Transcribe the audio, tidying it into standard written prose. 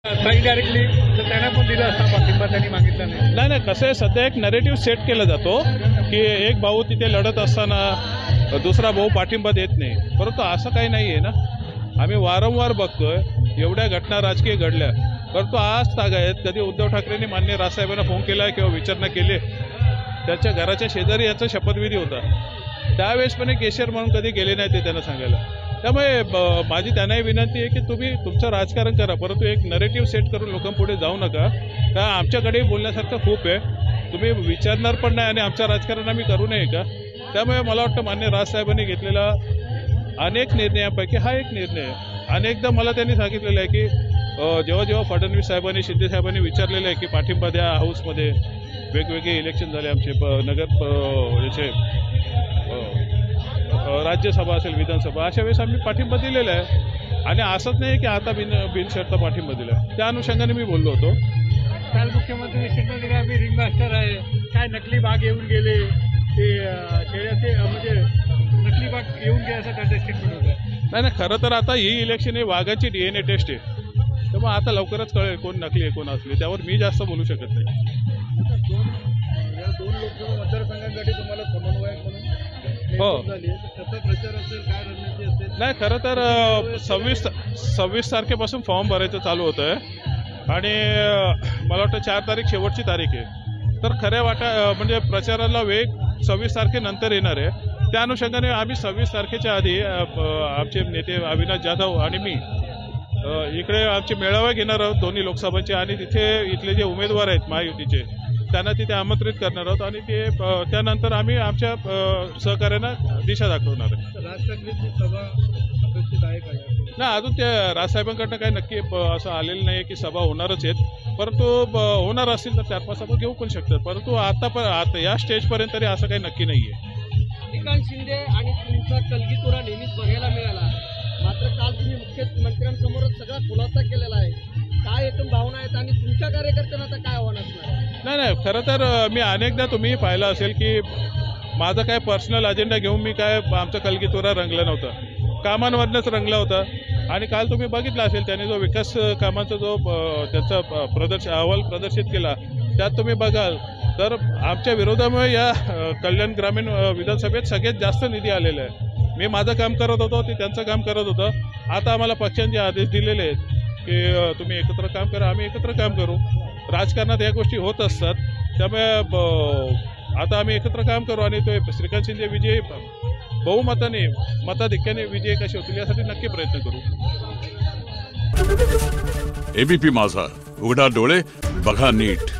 Directly तर त्यांना पण दिला असता पाठिंबा, त्यांनी मागितला नाही. नाही कसं आहे, सध्या एक नरेटिव्ह सेट केला जातो की एक भाऊ तिथे लढत असताना दुसरा भाऊ पाठिंबा देत नाही, परंतु असं काही नाही आहे ना. आम्ही वारंवार बघतोय एवढ्या घटना राजकीय घडल्या, परंतु आज तागायत कधी उद्धव ठाकरेंनी माननीय राजसाहेबांना फोन केला किंवा विचारणा केली. त्यांच्या घराच्या शेजारी याचा शपथविधी होता, त्यावेळेस पण एक केशर म्हणून कधी गेले नाही ते त्यांना सांगायला. त्यामुळे माझी त्यांनाही विनंती आहे की तुम्ही तुमचं राजकारण करा, परंतु एक नरेटिव्ह सेट करून लोकांपुढे जाऊ नका. का आमच्याकडेही बोलण्यासारखं खूप आहे, तुम्ही विचारणार पण नाही आणि आमचं राजकारण आम्ही करू नये का. त्यामुळे मला वाटतं मान्य राजसाहेबांनी घेतलेला अनेक निर्णयापैकी हा एक निर्णय आहे. अनेकदा मला त्यांनी सांगितलेलं आहे की जेव्हा जेव्हा फडणवीस साहेबांनी शिंदे साहेबांनी विचारलेलं आहे की पाठिंबा द्या, हाऊसमध्ये वेगवेगळे इलेक्शन झाले आमचे नगर याचे राज्यसभा असेल विधानसभा, अशा वेळेस आम्ही पाठिंबा दिलेला आहे. आणि असंच नाही की आता बिनशर्त पाठिंबा दिला, त्या अनुषंगाने मी बोललो होतो. काल मुख्यमंत्री निश्चित आम्ही रिंग मास्टर आहे, काय नकली बाग येऊन गेले, ते शेळ्याचे म्हणजे नकली बाग येऊन गेल्याचं त्यांचं स्टेटमेंट होतं. नाही खरं तर आता ही इलेक्शन ही वाघाची DNA टेस्ट आहे, त्यामुळे आता लवकरच कळेल कोण नकली आहे कोण असले. त्यावर मी जास्त बोलू शकत नाही. दोन लोकसभा मतदारसंघांसाठी तुम्हाला समन्वयक म्हणून हो प्रचार असेल, काय रणनीती असेल? नाही खरं तर 26 तारखेपासून फॉर्म भरायचं चालू होतं आहे आणि मला वाटतं 4 तारीख शेवटची तारीख आहे. तर खऱ्या म्हणजे प्रचाराला वेग 26 तारखेनंतर येणार आहे. त्या अनुषंगाने आम्ही 26 तारखेच्या आधी आमचे नेते अविनाश जाधव आणि मी इकडे आमचे मेळावा घेणार आहोत दोन्ही लोकसभांचे, आणि तिथे इथले जे उमेदवार आहेत महायुतीचे त्यांना तिथे आमंत्रित करणार आहोत आणि ते त्यानंतर आम्ही आमच्या सहकार्यांना दिशा दाखवणार आहे. राज ठाकरेंची सभा अपेक्षित आहे का? नाही अजून त्या राजसाहेबांकडनं काही नक्की असं आलेलं नाही की सभा होणारच आहेत, परंतु होणार असतील तर 4-5 सभा घेऊ पण शकतात, परंतु आता या स्टेजपर्यंत तरी असं काही नक्की नाही आहे. श्रीकांत शिंदे आणि तुमचा कलगीतुरा नेहमीच बघायला मिळाला, मात्र काल तुम्ही मुख्यमंत्र्यांसमोरच सगळा खुलासा केलेला आहे. काय एकूण भावना आहेत आणि तुमच्या कार्यकर्त्यांना आता काय आव्हान असणार? नाही खरं तर मी अनेकदा तुम्ही पाहिलं असेल की माझा काय पर्सनल अजेंडा घेऊन मी काय आमचा कलगीतुरा रंगला नव्हता, कामांवरनंच रंगला होता. आणि काल तुम्ही बघितलं असेल त्याने जो विकास कामांचा जो त्याचा अहवाल प्रदर्शित केला, त्यात तुम्ही बघाल तर आमच्या विरोधामुळे या कल्याण ग्रामीण विधानसभेत सगळ्यात जास्त निधी आलेला आहे. मी माझं काम करत होतो, ते त्यांचं काम करत होतं. आता आम्हाला पक्षांचे आदेश दिलेले आहेत की तुम्ही एकत्र काम करा, आम्ही एकत्र काम करू. राजकारणात या गोष्टी होत असतात, त्यामुळे आता आम्ही एकत्र काम करू आणि तो श्रीकांत शिंदे विजयी बहुमताने मताधिक्याने विजय कसे होतील यासाठी नक्की प्रयत्न करू. ABP माझा, उघडा डोळे बघा नीट.